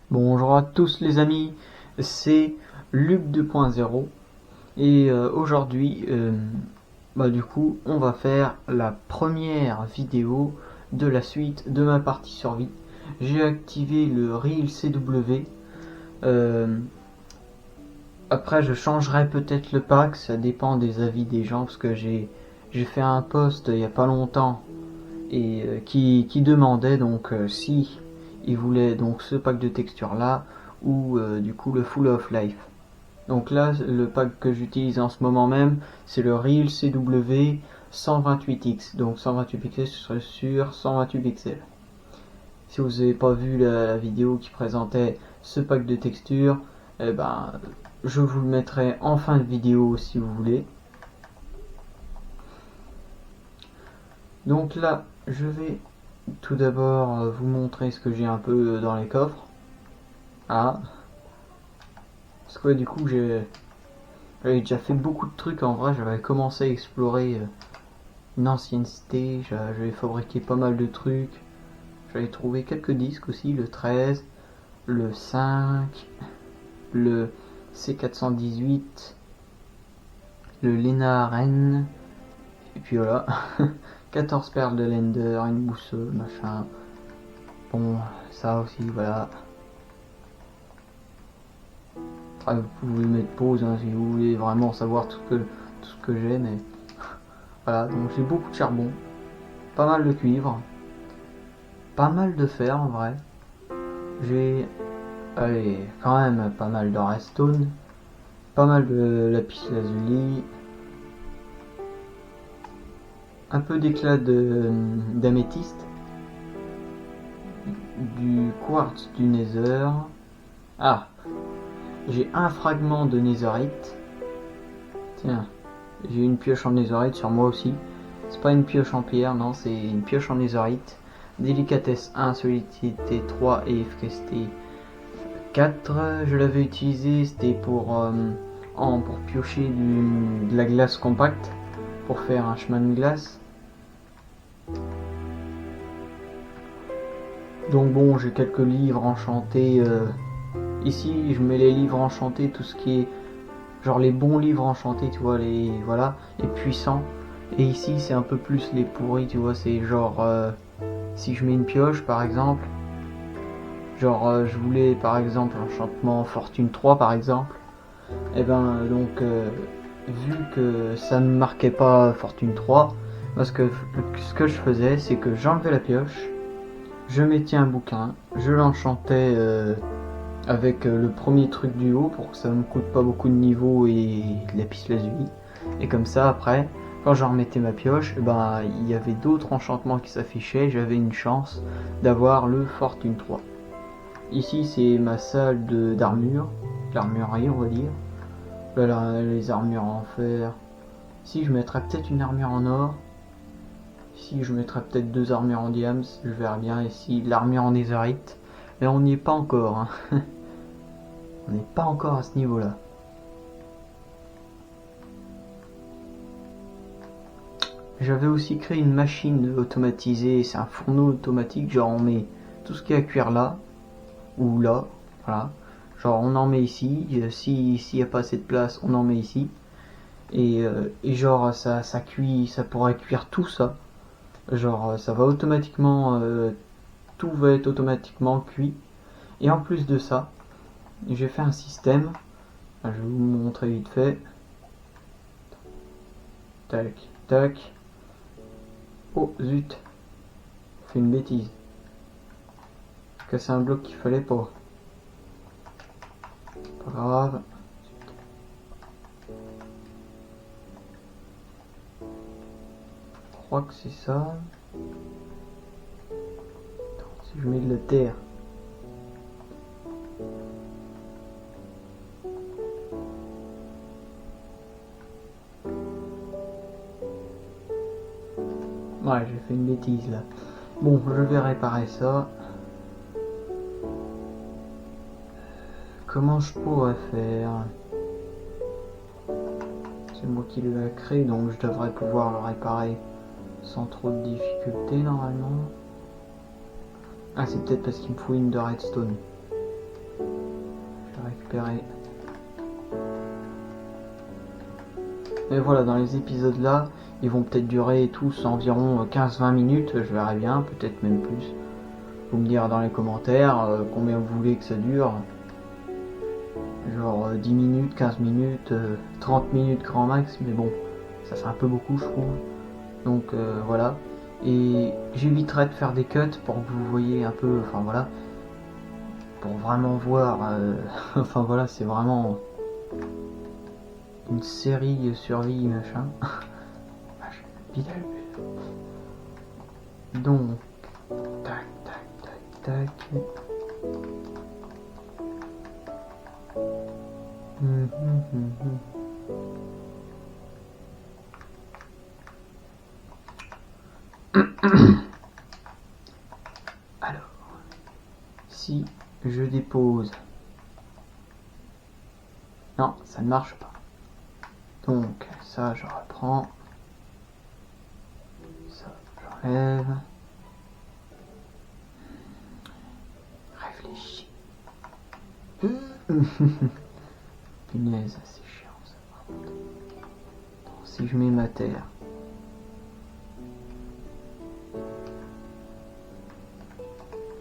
Bonjour à tous les amis, c'est Luc 2.0 et aujourd'hui du coup on va faire la première vidéo de la suite de ma partie survie. J'ai activé le Reel CW. Après je changerai peut-être le pack, ça dépend des avis des gens, parce que j'ai fait un post il y a pas longtemps et qui demandait donc si il voulait donc ce pack de texture là ou du coup le Full of Life. Donc là le pack que j'utilise en ce moment même c'est le Reel CW 128X, donc 128 pixels sur 128 pixels. Si vous n'avez pas vu la vidéo qui présentait ce pack de texture, eh ben je vous le mettrai en fin de vidéo si vous voulez. Donc là je vais tout d'abord vous montrer ce que j'ai un peu dans les coffres. Parce que du coup j'avais déjà fait beaucoup de trucs en vrai. J'avais commencé à explorer une ancienne cité, j'avais fabriqué pas mal de trucs, j'avais trouvé quelques disques aussi, le 13, le 5, le C418, le Lena Ren, et puis voilà. 14 perles de Lender, une boussole, machin. Bon, ça aussi, voilà. Après, vous pouvez mettre pause si vous voulez vraiment savoir tout ce que j'ai, mais voilà. Donc j'ai beaucoup de charbon, pas mal de cuivre, pas mal de fer en vrai. J'ai quand même pas mal de redstone, pas mal de lapis lazuli, un peu d'éclat d'améthyste, du quartz du nether. J'ai un fragment de netherite. Tiens, j'ai une pioche en netherite sur moi aussi. C'est pas une pioche en pierre, non, c'est une pioche en netherite. Délicatesse 1, solidité 3 et efficacité 4. Je l'avais utilisé, c'était pour piocher de la glace compacte, pour faire un chemin de glace. Donc bon, j'ai quelques livres enchantés. Ici, je mets les livres enchantés, tout ce qui est genre les bons livres enchantés, tu vois, les puissants. Et ici, c'est un peu plus les pourris, tu vois, c'est genre si je mets une pioche par exemple, genre je voulais par exemple l'enchantement Fortune 3 par exemple, et ben donc vu que ça ne marquait pas Fortune 3, parce que ce que je faisais, c'est que j'enlevais la pioche, je mettais un bouquin, je l'enchantais avec le premier truc du haut pour que ça me coûte pas beaucoup de niveau et de lapis lazuli. Et comme ça après, quand je remettais ma pioche, il y avait d'autres enchantements qui s'affichaient, j'avais une chance d'avoir le Fortune 3. Ici c'est ma salle d'armure, l'armurerie on va dire. Là, les armures en fer. Ici je mettrais peut-être une armure en or. Ici je mettrais peut-être 2 armures en diams, je verrai bien. Ici l'armure en netherite. Mais on n'y est pas encore, hein. On n'est pas encore à ce niveau-là. J'avais aussi créé une machine automatisée, c'est un fourneau automatique, genre on met tout ce qui est à cuire là, ou là, voilà. Genre on en met ici, s'il n'y a pas assez de place, on en met ici. Et genre ça cuit, ça pourrait cuire tout ça. Genre ça va automatiquement, tout va être automatiquement cuit. Et en plus de ça, j'ai fait un système, je vais vous montrer vite fait. Tac, tac. Oh zut, j'ai fait une bêtise. J'ai cassé un bloc qu'il fallait pas. Pas grave. Je crois que c'est ça. Attends, si je mets de la terre. Ouais, j'ai fait une bêtise là. Bon, je vais réparer ça. Comment je pourrais faire? c'est moi qui l'ai créé, donc je devrais pouvoir le réparer sans trop de difficultés normalement. Ah, c'est peut-être parce qu'il me faut une de redstone. Je vais récupérer. Mais voilà, dans les épisodes là, ils vont peut-être durer tous environ 15-20 minutes, je verrai bien, peut-être même plus. Vous me direz dans les commentaires combien vous voulez que ça dure. Genre 10 minutes, 15 minutes, 30 minutes grand max, mais bon, ça fait un peu beaucoup je trouve. Donc voilà. Et j'éviterai de faire des cuts pour que vous voyez un peu, enfin voilà. Pour vraiment voir, enfin voilà, c'est vraiment une série survie machin. Donc, tac, tac, tac, tac. Alors, si je dépose... Non, ça ne marche pas. Donc, ça, je reprends. Ça, j'enlève. Réfléchis. Punaise, c'est chiant ça. Donc, si je mets ma terre...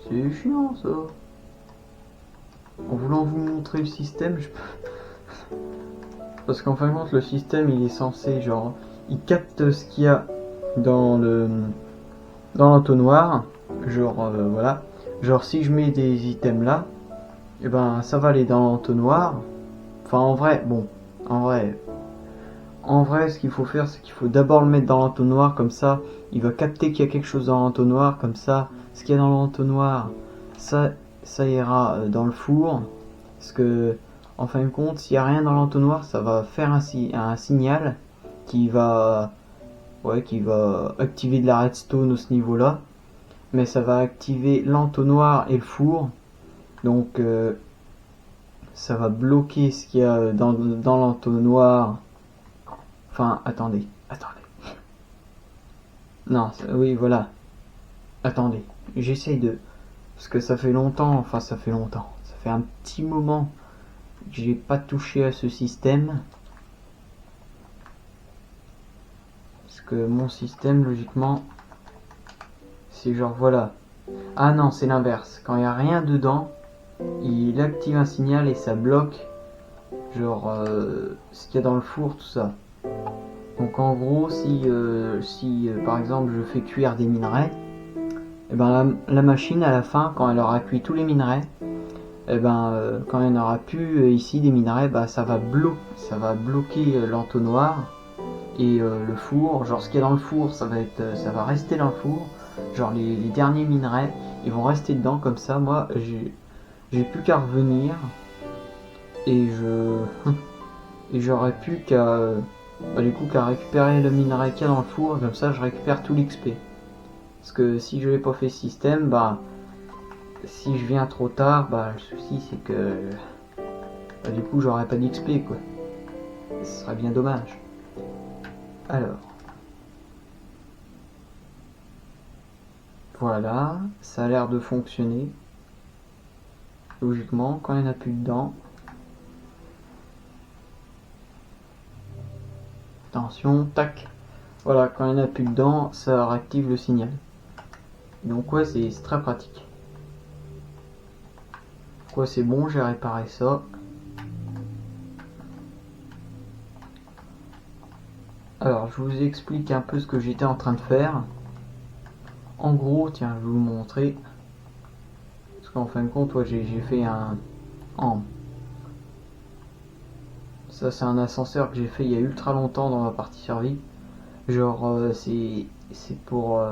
C'est chiant ça. En voulant vous montrer le système, je peux... Parce qu'en fin de compte, le système, il est censé, genre... Il capte ce qu'il y a dans l'entonnoir. Genre, voilà. Genre, si je mets des items là, et ben, ça va aller dans l'entonnoir. Enfin, en vrai, bon. En vrai, ce qu'il faut faire, c'est qu'il faut d'abord le mettre dans l'entonnoir. Comme ça, il va capter qu'il y a quelque chose dans l'entonnoir. Comme ça, ce qu'il y a dans l'entonnoir, ça ira dans le four. Parce que, en fin de compte, s'il n'y a rien dans l'entonnoir, ça va faire un signal qui va activer de la redstone à ce niveau-là. Mais ça va activer l'entonnoir et le four. Donc, ça va bloquer ce qu'il y a dans l'entonnoir. Enfin, attendez. Non, oui, voilà. Attendez, j'essaye de... Parce que ça fait longtemps, ça fait un petit moment que j'ai pas touché à ce système. Parce que mon système, logiquement, c'est genre, voilà. Ah non, c'est l'inverse. Quand il n'y a rien dedans, il active un signal et ça bloque, genre, ce qu'il y a dans le four, tout ça. Donc en gros, si par exemple je fais cuire des minerais, et ben la machine à la fin, quand elle aura cuit tous les minerais, et ben quand il n'y en aura plus ici des minerais, bah ça va bloquer l'entonnoir et le four. Genre ce qu'il y a dans le four, ça va rester dans le four. Genre les derniers minerais, ils vont rester dedans comme ça. Moi, j'ai plus qu'à revenir et et j'aurais plus qu'à qu'à récupérer le minerai qu'il y a dans le four, comme ça je récupère tout l'XP. Parce que si je n'ai pas fait ce système, bah si je viens trop tard, bah le souci c'est que du coup j'aurais pas d'XP quoi. Et ce serait bien dommage. Alors. Voilà, ça a l'air de fonctionner. Logiquement, quand il n'y en a plus dedans. Attention, tac. Voilà, quand il n'y en a plus dedans, ça réactive le signal. Donc ouais, c'est très pratique. Quoi, c'est bon, j'ai réparé ça. Alors, je vous explique un peu ce que j'étais en train de faire. En gros, tiens, je vais vous montrer. Parce qu'en fin de compte, ouais, j'ai fait un... Ça, c'est un ascenseur que j'ai fait il y a ultra longtemps dans ma partie survie. Genre, c'est pour...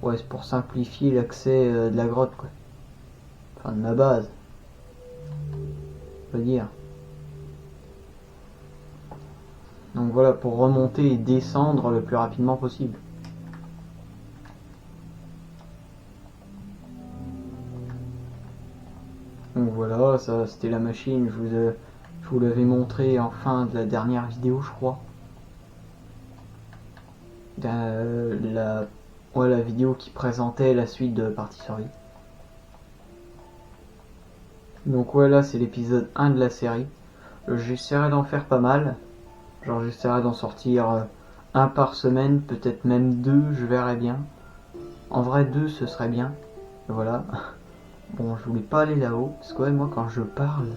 ouais, c'est pour simplifier l'accès de la grotte, quoi. Enfin, de ma base. Je veux dire. Donc voilà, pour remonter et descendre le plus rapidement possible. Donc voilà, ça c'était la machine, je Je vous l'avais montré en fin de la dernière vidéo, je crois. La vidéo qui présentait la suite de Partie Survie. Donc ouais, là c'est l'épisode 1 de la série. J'essaierai d'en faire pas mal. Genre j'essaierai d'en sortir un par semaine, peut-être même 2, je verrai bien. En vrai 2 ce serait bien. Et voilà. Bon, je voulais pas aller là-haut, parce que ouais, moi quand je parle,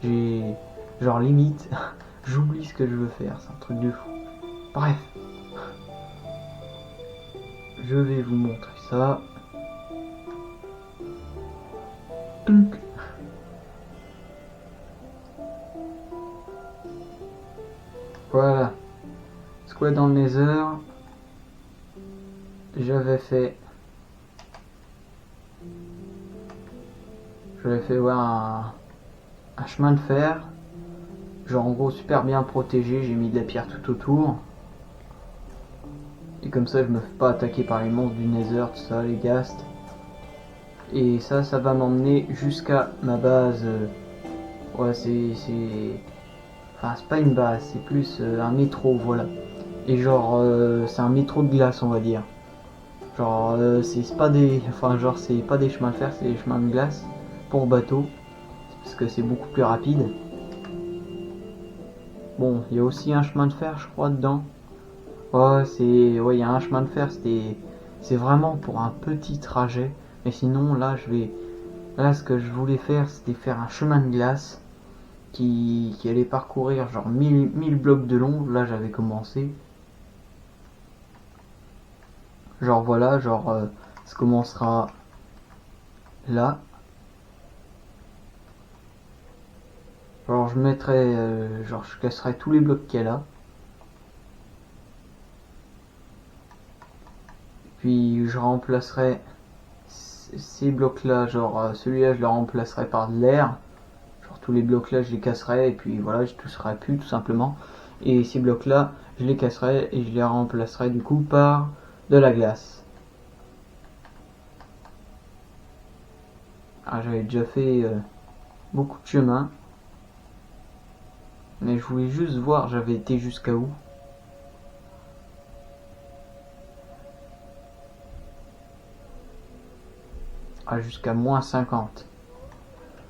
j'ai... genre limite, j'oublie ce que je veux faire, c'est un truc de fou. Bref. Je vais vous montrer ça. Tunk. Voilà. Squad dans le Nether. J'avais fait ouais, un chemin de fer. Genre en gros super bien protégé. J'ai mis de la pierre tout autour. Et comme ça je me fais pas attaquer par les monstres du Nether, tout ça, les ghasts. Et ça va m'emmener jusqu'à ma base. Ouais, enfin, c'est pas une base, c'est plus un métro, voilà. Et genre, c'est un métro de glace, on va dire. Genre, c'est pas des... Enfin, genre, c'est pas des chemins de fer, c'est des chemins de glace pour bateau. Parce que c'est beaucoup plus rapide. Bon, il y a aussi un chemin de fer, je crois, dedans. Ouais, ouais, il y a un chemin de fer, c'est vraiment pour un petit trajet. Mais sinon, là, là, ce que je voulais faire, c'était faire un chemin de glace qui allait parcourir genre 1000 blocs de long. Là, j'avais commencé. Genre, voilà, genre, ça commencera là. Genre, je mettrai, genre, je casserai tous les blocs qu'il y a là. Puis, je remplacerai ces blocs là, genre celui-là je le remplacerai par de l'air, genre tous les blocs là je les casserai et puis voilà, je toucherai plus tout simplement, et ces blocs là je les casserai et je les remplacerai du coup par de la glace. Ah, j'avais déjà fait beaucoup de chemin, mais je voulais juste voir j'avais été jusqu'à où. Ah, jusqu'à moins 50.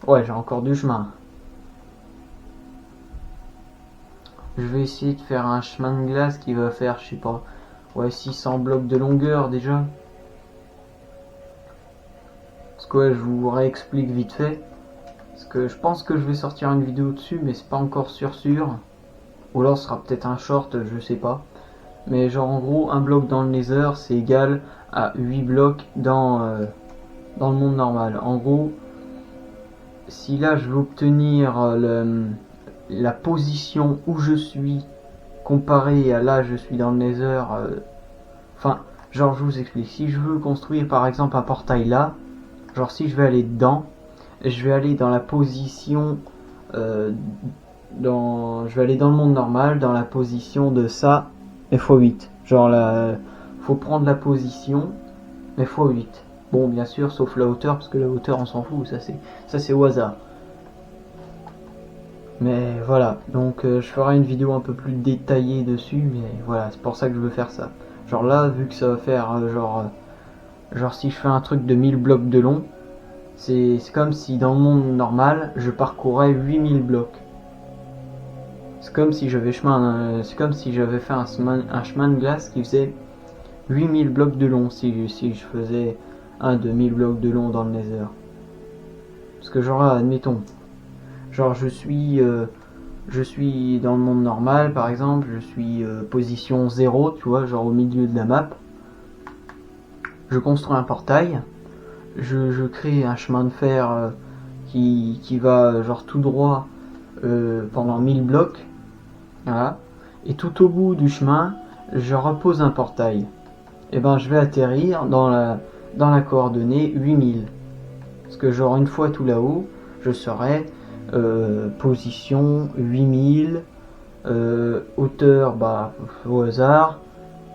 Ouais, j'ai encore du chemin. Je vais essayer de faire un chemin de glace qui va faire, je sais pas, ouais, 600 blocs de longueur déjà. Parce que ouais, je vous réexplique vite fait. Parce que je pense que je vais sortir une vidéo dessus, mais c'est pas encore sûr. Ou alors ce sera peut-être un short, je sais pas. Mais genre en gros, un bloc dans le Nether, c'est égal à 8 blocs dans le monde normal. En gros, si là je veux obtenir la position où je suis comparé à là je suis dans le Nether, enfin, genre je vous explique. Si je veux construire par exemple un portail là, genre si je vais aller dedans, je vais aller dans la position je vais aller dans le monde normal, dans la position de ça et x8. Genre là, faut prendre la position mais x8. Bon, bien sûr, sauf la hauteur, parce que la hauteur on s'en fout, ça c'est au hasard. Mais voilà, donc je ferai une vidéo un peu plus détaillée dessus, mais voilà, c'est pour ça que je veux faire ça. Genre là, vu que ça va faire genre si je fais un truc de 1000 blocs de long, c'est comme si dans le monde normal, je parcourais 8000 blocs. C'est comme si j'avais fait un chemin de glace qui faisait 8000 blocs de long si je faisais un de 1000 blocs de long dans le Nether. Parce que genre là, admettons, genre je suis dans le monde normal par exemple, je suis position 0, tu vois, genre au milieu de la map. Je construis un portail, je crée un chemin de fer qui va genre tout droit pendant 1000 blocs. Voilà. Et tout au bout du chemin, je repose un portail. Et ben je vais atterrir dans la coordonnée 8000. Parce que genre une fois tout là-haut, je serai position 8000, hauteur bah au hasard,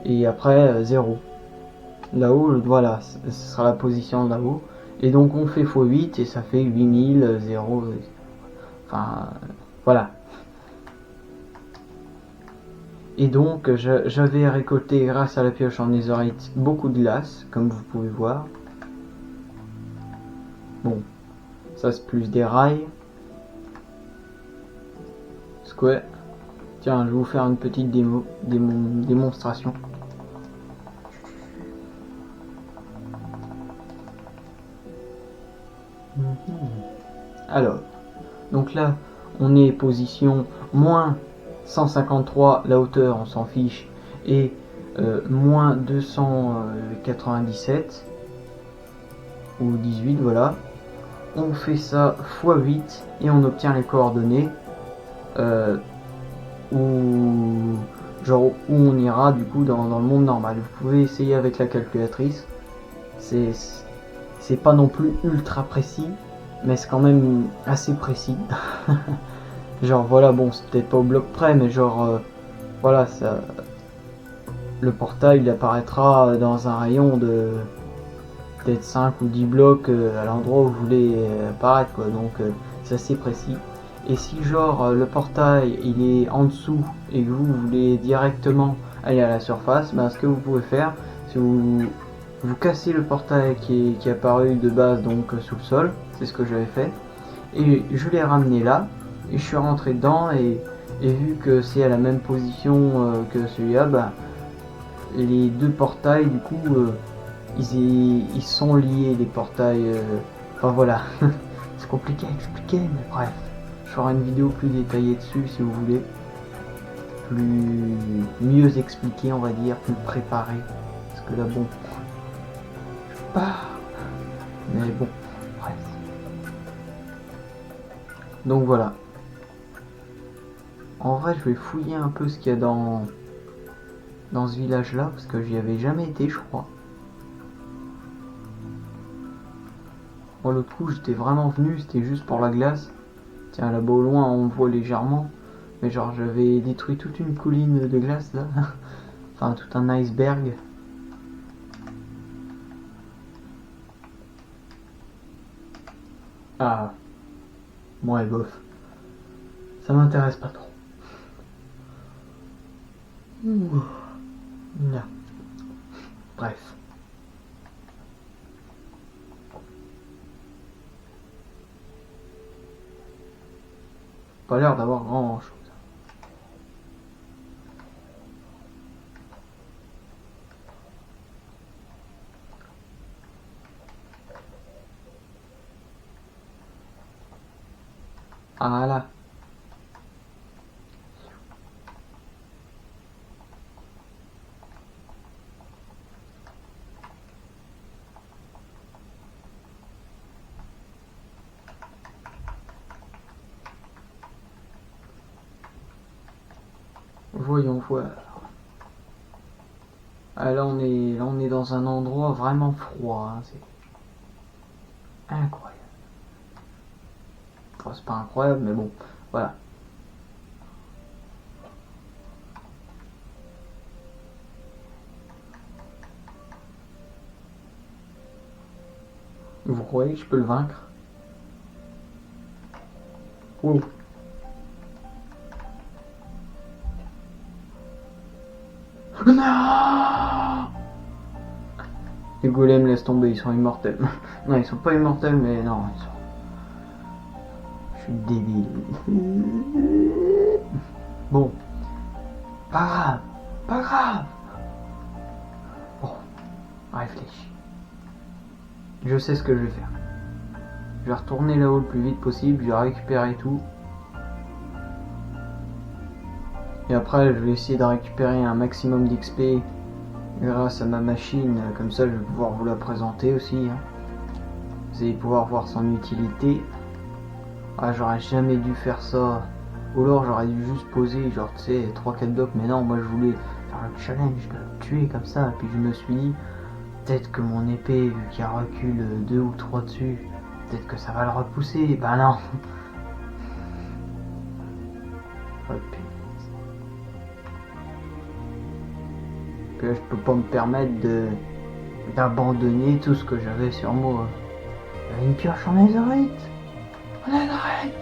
et après 0. Là-haut, voilà, ce sera la position là-haut. Et donc on fait x8 et ça fait 8000, 0. Enfin, voilà. Et donc j'avais récolté grâce à la pioche en netherite beaucoup de glace, comme vous pouvez voir. Bon, ça c'est plus des rails. Square. Tiens, je vais vous faire une petite démonstration. Alors, donc là, on est position moins 153, la hauteur, on s'en fiche, et moins 297, ou 18, voilà. On fait ça x 8, et on obtient les coordonnées, où on ira du coup dans le monde normal. Vous pouvez essayer avec la calculatrice. C'est pas non plus ultra précis, mais c'est quand même assez précis. Genre voilà, bon, c'est peut-être pas au bloc près, mais genre voilà, ça, le portail il apparaîtra dans un rayon de peut-être 5 ou 10 blocs à l'endroit où vous voulez apparaître, quoi. Donc c'est assez précis. Et si genre le portail il est en dessous et que vous voulez directement aller à la surface, ben, ce que vous pouvez faire, c'est vous cassez le portail qui est apparu de base donc sous le sol, c'est ce que j'avais fait, et je l'ai ramené là, et je suis rentré dedans, et vu que c'est à la même position que celui-là, ben, les deux portails du coup ils sont liés, les portails, enfin voilà. C'est compliqué à expliquer, mais bref. Je ferai une vidéo plus détaillée dessus si vous voulez. Mieux expliqué, on va dire, plus préparé. Parce que là, bon, je pars. Mais bon, bref. Donc voilà. En vrai, je vais fouiller un peu ce qu'il y a dans ce village-là, parce que j'y avais jamais été, je crois. Bon, l'autre coup, j'étais vraiment venu, c'était juste pour la glace. Tiens, là-bas au loin, on voit légèrement. Mais genre, j'avais détruit toute une colline de glace, là. Enfin, tout un iceberg. Ah. Ouais, bof. Ça m'intéresse pas trop. Ouh. Non. Bref. Pas l'air d'avoir grand chose. Ah là. Voyons voir. Ah, là on est dans un endroit vraiment froid, hein, c'est incroyable. Enfin, c'est pas incroyable, mais bon, voilà. Vous croyez que je peux le vaincre? Wow. Non! Les golems laissent tomber, ils sont immortels. Non, ils sont pas immortels, mais non, ils sont... Je suis débile. Bon. Pas grave. Pas grave. Bon. Réfléchis. Je sais ce que je vais faire. Je vais retourner là-haut le plus vite possible, je vais récupérer tout. Et après, je vais essayer de récupérer un maximum d'XP grâce à ma machine, comme ça je vais pouvoir vous la présenter aussi. Hein. Vous allez pouvoir voir son utilité. Ah, j'aurais jamais dû faire ça. Ou alors j'aurais dû juste poser, genre tu sais, 3-4 blocs, mais non, moi je voulais faire le challenge de le tuer comme ça. Puis je me suis dit, peut-être que mon épée, vu qu'il y a recul 2 ou 3 dessus, peut-être que ça va le repousser. Bah non. Oh, que je peux pas me permettre d'abandonner tout ce que j'avais sur moi. Une pioche en netherite. En netherite.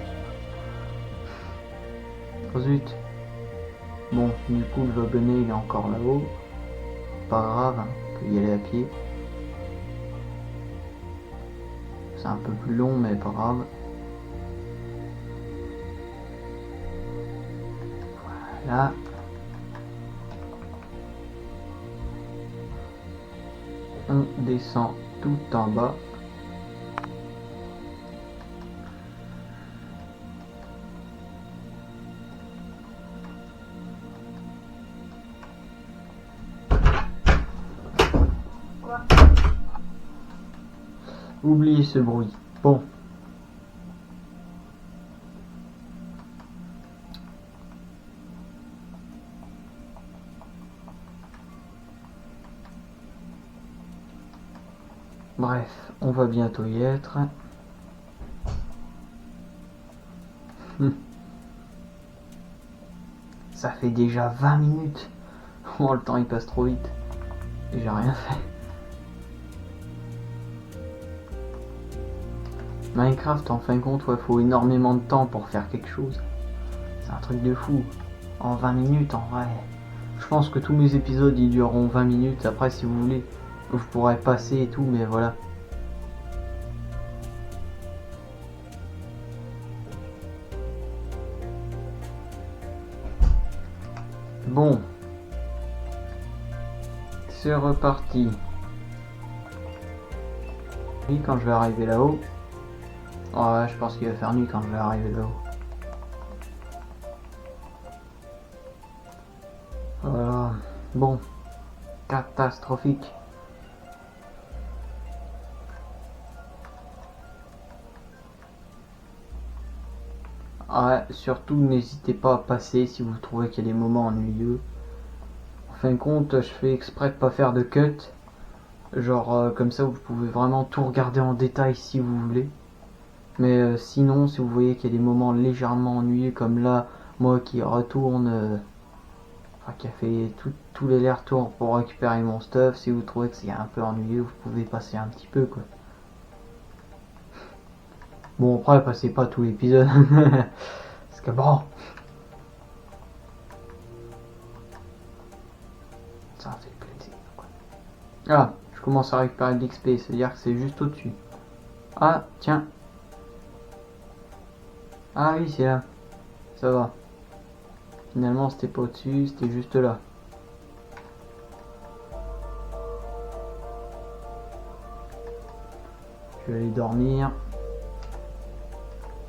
Oh zut. Bon, du coup, le wagonnet il est encore là-haut. Pas grave, hein, on peut y aller à pied. C'est un peu plus long, mais pas grave. Voilà. On descend tout en bas. Oubliez ce bruit. Bon. Bref, on va bientôt y être. Ça fait déjà 20 minutes. Oh, le temps il passe trop vite. Et j'ai rien fait. Minecraft, en fin de compte, il faut énormément de temps pour faire quelque chose. C'est un truc de fou. En 20 minutes, en vrai. Je pense que tous mes épisodes, ils dureront 20 minutes. Après, si vous voulez, vous pourrez passer et tout, mais voilà. Bon. C'est reparti. Oui, quand je vais arriver là-haut. Ouais, je pense qu'il va faire nuit quand je vais arriver là-haut. Voilà. Bon. Catastrophique. Ouais, surtout n'hésitez pas à passer si vous trouvez qu'il y a des moments ennuyeux. En fin de compte, je fais exprès de pas faire de cut. Genre comme ça vous pouvez vraiment tout regarder en détail si vous voulez. Mais sinon, si vous voyez qu'il y a des moments légèrement ennuyeux comme là, moi qui retourne, enfin qui a fait tous les allers-retours pour récupérer mon stuff, si vous trouvez que c'est un peu ennuyeux, vous pouvez passer un petit peu quoi. Bon après, passez pas tout l'épisode. Parce que bon, ça fait plaisir quoi. Ah, je commence à récupérer de l'XP, c'est-à-dire que c'est juste au-dessus. Ah, tiens. Ah oui, c'est là. Ça va. Finalement, c'était pas au-dessus, c'était juste là. Je vais aller dormir.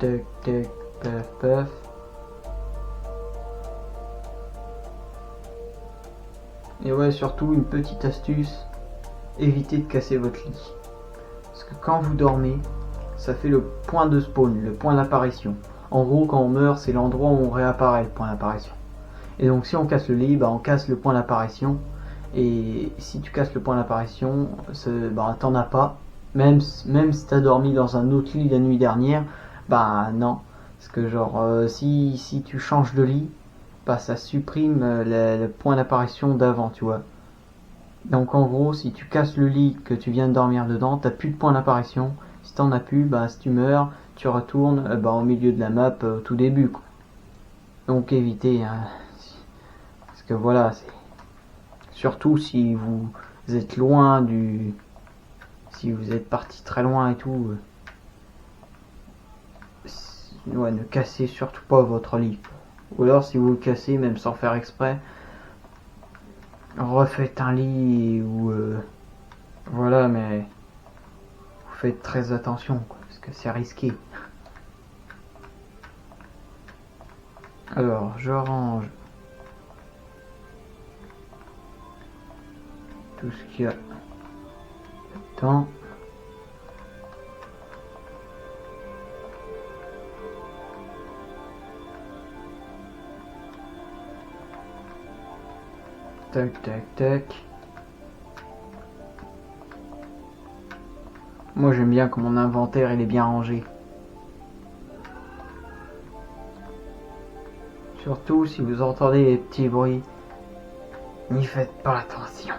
Tac, tac, paf, paf. Et ouais, surtout une petite astuce, évitez de casser votre lit. Parce que quand vous dormez, ça fait le point de spawn, le point d'apparition. En gros, quand on meurt, c'est l'endroit où on réapparaît, le point d'apparition. Et donc si on casse le lit, bah, on casse le point d'apparition. Et si tu casses le point d'apparition, bah, t'en as pas. Même si t'as dormi dans un autre lit la nuit dernière, bah non. Parce que genre, si tu changes de lit, bah ça supprime le point d'apparition d'avant, tu vois. Donc en gros, si tu casses le lit que tu viens de dormir dedans, t'as plus de point d'apparition. Si t'en as plus, bah si tu meurs, tu retournes bah, au milieu de la map au tout début, quoi. Donc évitez, hein. Parce que voilà, c'est surtout si vous êtes loin du, si vous êtes parti très loin et tout, ouais, ne cassez surtout pas votre lit. Ou alors si vous le cassez, même sans faire exprès, refaites un lit ou voilà, mais vous faites très attention quoi, parce que c'est risqué. Alors je range tout ce qu'il y a dedans. Tac tac tac. Moi j'aime bien que mon inventaire il est bien rangé. Surtout si vous entendez les petits bruits, n'y faites pas attention.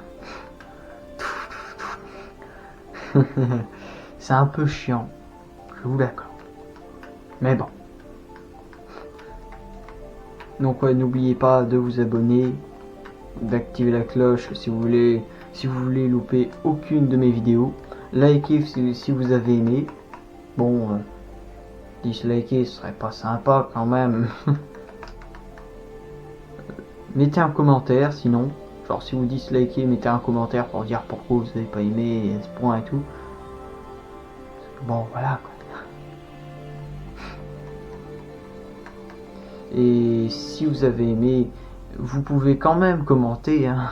C'est un peu chiant, je vous l'accorde. Mais bon. Donc ouais, n'oubliez pas de vous abonner, d'activer la cloche si vous voulez louper aucune de mes vidéos. Likez si vous avez aimé. Bon, disliker ce serait pas sympa quand même. Mettez un commentaire sinon. Genre si vous dislikez, mettez un commentaire pour dire pourquoi vous avez pas aimé ce point et tout. Bon voilà quoi. Et si vous avez aimé, vous pouvez quand même commenter, hein.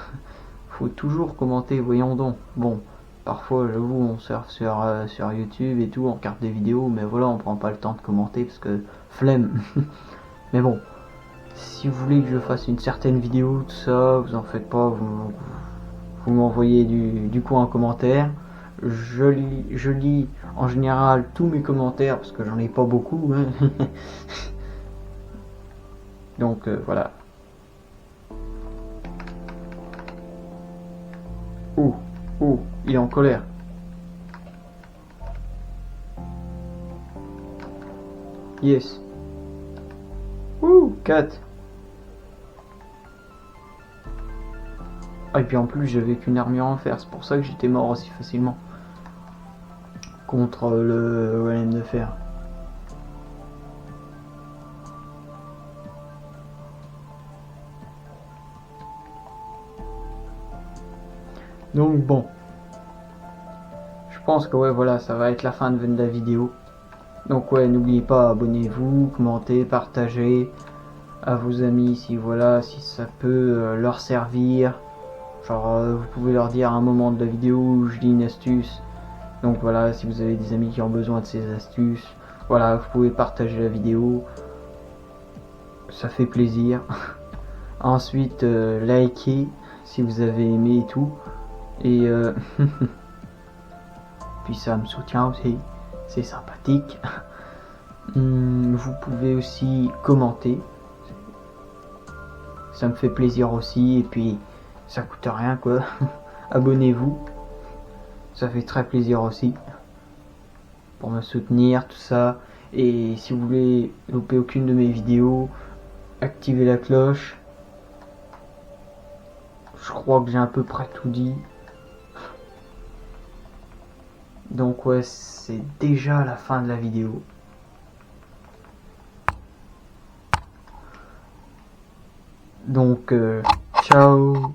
Faut toujours commenter, voyons donc. Bon, parfois j'avoue on surfe sur YouTube et tout, on regarde des vidéos, mais voilà, on prend pas le temps de commenter parce que flemme. Mais bon, si vous voulez que je fasse une certaine vidéo, tout ça, vous en faites pas, vous m'envoyez du coup un commentaire. Je lis en général tous mes commentaires parce que j'en ai pas beaucoup, hein. Donc voilà. Oh, oh, il est en colère. Yes. Ouh, 4. Ah, et puis en plus, j'avais qu'une armure en fer, c'est pour ça que j'étais mort aussi facilement. Contre le golem de fer. Donc bon. Je pense que ouais, voilà, ça va être la fin de la vidéo. Donc ouais, n'oubliez pas, abonnez-vous, commentez, partagez à vos amis si voilà, si ça peut leur servir. Genre vous pouvez leur dire à un moment de la vidéo où je dis une astuce. Donc voilà, si vous avez des amis qui ont besoin de ces astuces, voilà, vous pouvez partager la vidéo. Ça fait plaisir. Ensuite, likez si vous avez aimé et tout. Et puis ça me soutient aussi. C'est sympathique. Vous pouvez aussi commenter. Ça me fait plaisir aussi. Et puis ça coûte rien quoi. Abonnez-vous. Ça fait très plaisir aussi. Pour me soutenir, tout ça. Et si vous voulez louper aucune de mes vidéos, activez la cloche. Je crois que j'ai à peu près tout dit. Donc ouais, c'est déjà la fin de la vidéo. Donc ciao.